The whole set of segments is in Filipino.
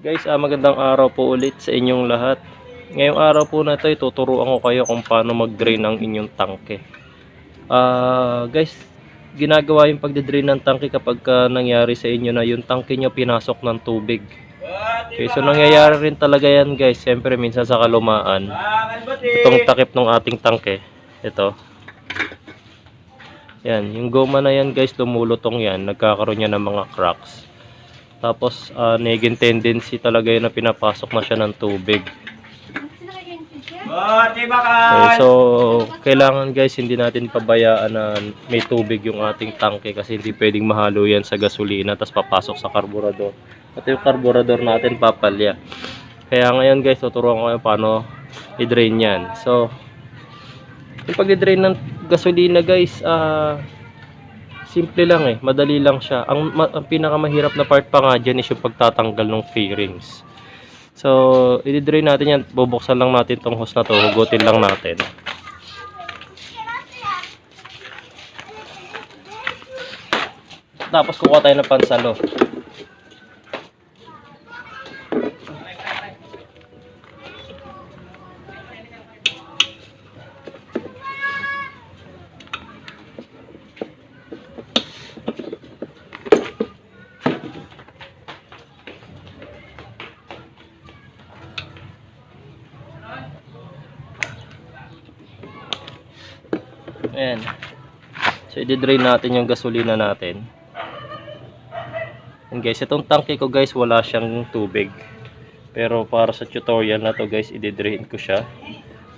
Guys, magandang araw po ulit sa inyong lahat. Ngayong araw po na ito, tuturuan ko kayo kung paano mag-drain ng inyong tangke. Guys, ginagawa yung pagde-drain ng tangke kapag nangyari sa inyo na yung tangke nyo pinasok ng tubig. Okay, so nangyayari rin talaga yan guys. Siyempre minsan sa kalumaan, itong takip ng ating tangke, ito. Yan, yung goma na yan guys, lumulutong yan. Nagkakaroon yan ng mga cracks. Tapos, naging tendency talaga yun na pinapasok na siya ng tubig. Okay, so, kailangan guys, hindi natin pabayaan na may tubig yung ating tangke kasi hindi pwedeng mahalo yan sa gasolina tapos papasok sa karburador. At yung karburador natin papalya. Kaya ngayon guys, tuturuan ko kayo paano i-drain yan. So, yung pag-i-drain ng gasolina guys, simple lang madali lang siya. Ang pinakamahirap na part pa nga dyan is yung pagtatanggal ng fairings. So, i-drain natin yan. Bubuksan lang natin tong hose na to. Hugutin lang natin. Tapos kukuha tayo ng pansalo. Ayan. So, i-drain natin yung gasolina natin. And guys, itong tangke ko guys, wala siyang tubig. Pero para sa tutorial na to guys, i-drain ko siya.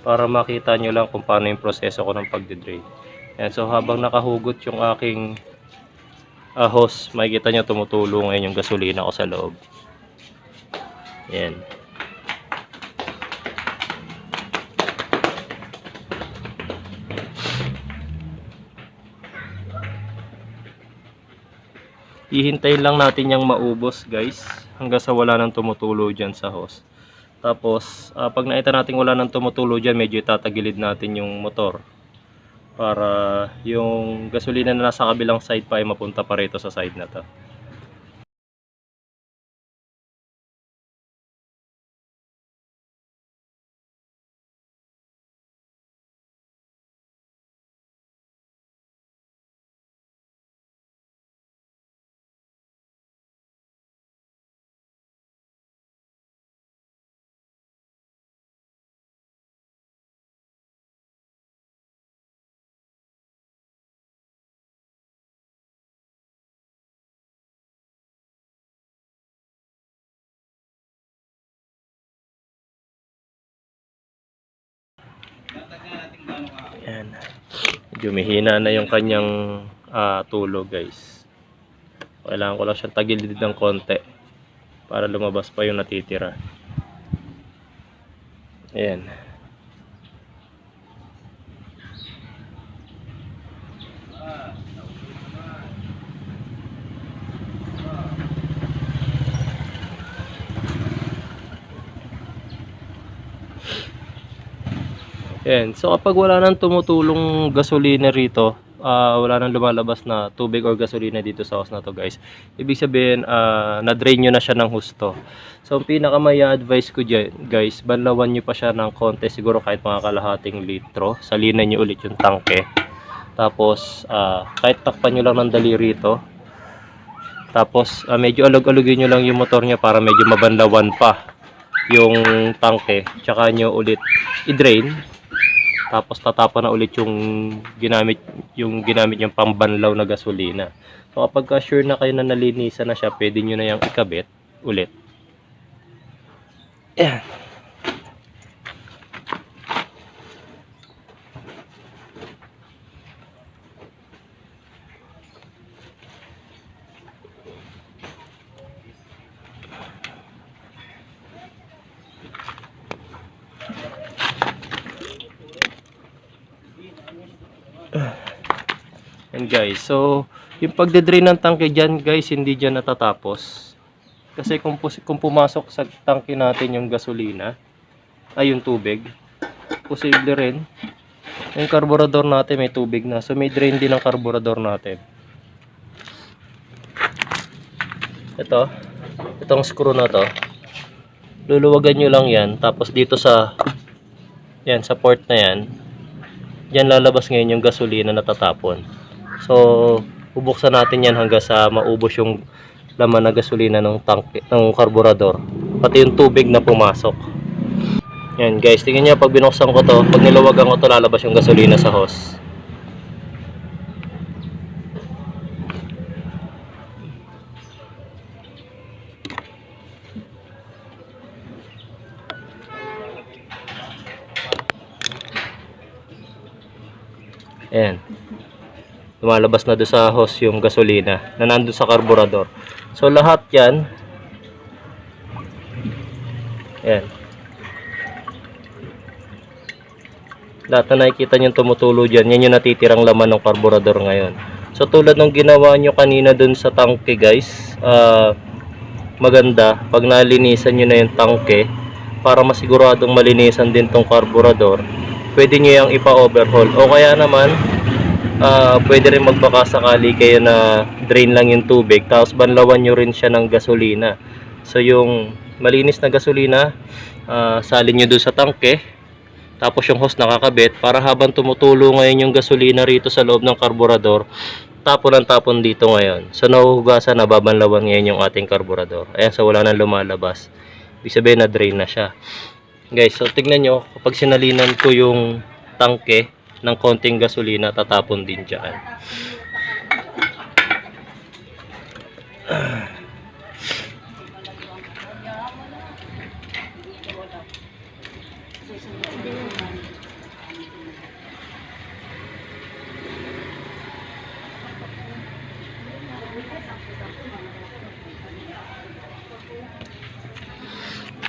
Para makita nyo lang kung paano yung proseso ko ng pag-drain. Ayan. So, habang nakahugot yung aking hose, makikita nyo tumutulong ngayon yung gasolina ko sa loob. Ayan. Ihintayin lang natin yung maubos guys hanggang sa wala nang tumutulo dyan sa hose. Tapos pag nakita natin wala nang tumutulo dyan, medyo itatagilid natin yung motor para yung gasolina na nasa kabilang side pa ay mapunta pa rito sa side na to. Ayan. Medyo mahina na yung kanyang tulo guys. Kailangan ko lang siyang tagilid ng konti para lumabas pa yung natitira. Ayan. Ayan. So kapag wala nang tumutulong gasolina rito, wala nang lumalabas na tubig or gasolina dito sa hose na to guys, ibig sabihin na-drain nyo na siya ng husto. So ang pinaka-may-advise ko dyan guys, banlawan nyo pa siya ng konti, siguro kahit mga kalahating litro. Salinan nyo ulit yung tangke. Tapos kahit takpan nyo lang ng daliri rito. Tapos medyo alog-alogin nyo lang yung motor nya para medyo mabanlawan pa yung tangke. Tsaka nyo ulit i-drain. Tapos tatapon na ulit yung ginamit yung pambanlaw na gasolina. So kapag sure na kayo na nalinisan na siya, pwede nyo na yung ikabit ulit. Ayan. And guys, so yung pagde-drain ng tangke dyan guys, hindi dyan natatapos. Kasi kung pumasok sa tangke natin yung gasolina, ay yung tubig, posible rin yung karburador natin may tubig na. So may drain din ang karburador natin. Itong screw na to, luluwagan nyo lang yan. Tapos dito sa, yan, sa port na yan, yan lalabas ngayon yung gasolina na tatapon. So, bubuksan natin yan hanggang sa maubos yung laman na gasolina ng tanke, ng karburador. Pati yung tubig na pumasok. Yan guys, tingnan nyo pag binuksan ko to, pag niluwagan ko to, lalabas yung gasolina sa hose. Ayan. Lumalabas na doon sa hose yung gasolina na nandun sa karburador. So lahat yan, ayan, lahat na nakikita nyo tumutulo dyan, yan yung natitirang laman ng karburador ngayon. So tulad ng ginawa nyo kanina dun sa tangke guys, maganda pag nalinisan nyo na yung tangke para masiguradong malinisan din tong karburador, pwede nyo yung ipa-overhaul. O kaya naman pwede rin magbaka sakali kayo na drain lang yung tubig, tapos banlawan nyo rin siya ng gasolina. So yung malinis na gasolina, salin nyo doon sa tangke, tapos yung hose nakakabit para habang tumutulo ngayon yung gasolina rito sa loob ng karburador, tapon ang tapon dito ngayon. So nahuhugasan, nababanlawan ngayon yung ating karburador. Ayan, so wala nang lumalabas. Ibig sabihin na drain na siya. Guys, so tignan nyo, kapag sinalinan ko yung tangke ng konting gasolina, tatapon din dyan.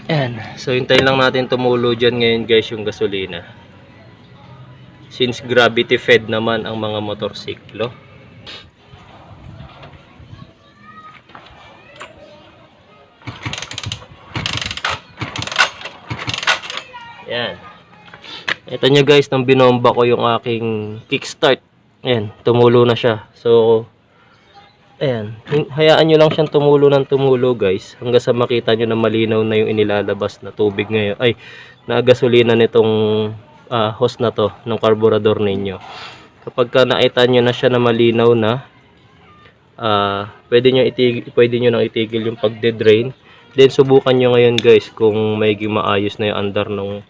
Ayan. So hintayin lang natin tumulo dyan ngayon guys yung gasolina. Since gravity fed naman ang mga motorsiklo. Ayan. Ito nyo guys, nang binomba ko yung aking kickstart. Ayan, tumulo na siya. So, ayan. Hayaan nyo lang siyang tumulo ng tumulo guys. Hanggang sa makita nyo na malinaw na yung inilalabas na tubig ngayon. Ay, na gasolina nitong hose na to ng karburador ninyo. Kapag ka nakita nyo na siya na malinaw na, pwede nyo nang itigil yung pagde-drain. Then subukan nyo ngayon guys kung may maayos na yung andar ng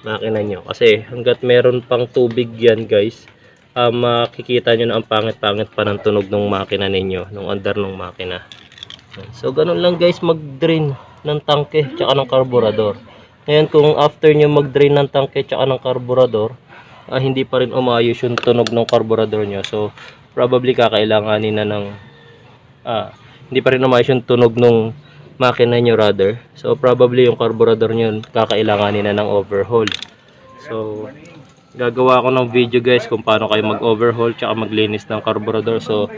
makina nyo. Kasi hanggat meron pang tubig yan guys, makikita nyo na ang pangit-pangit pa ng tunog ng makina ninyo, ng andar ng makina. So ganun lang guys mag-drain ng tangke tsaka ng karburador. Ngayon kung after nyo mag-drain ng tangke tsaka ng karburador, hindi pa rin umayos yung tunog ng karburador nyo, so probably kakailanganin na ng hindi pa rin umayos yung tunog ng makina nyo rather. So probably yung karburador nyo kakailanganin na ng overhaul. So gagawa ko ng video guys kung paano kayo mag-overhaul tsaka maglinis ng karburador. So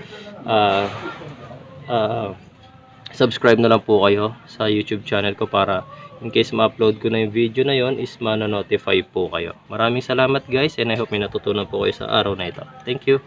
subscribe na lang po kayo sa YouTube channel ko para in case ma-upload ko na yung video na yon is ma-notify po kayo. Maraming salamat guys, and I hope may natutunan po kayo sa araw na ito. Thank you.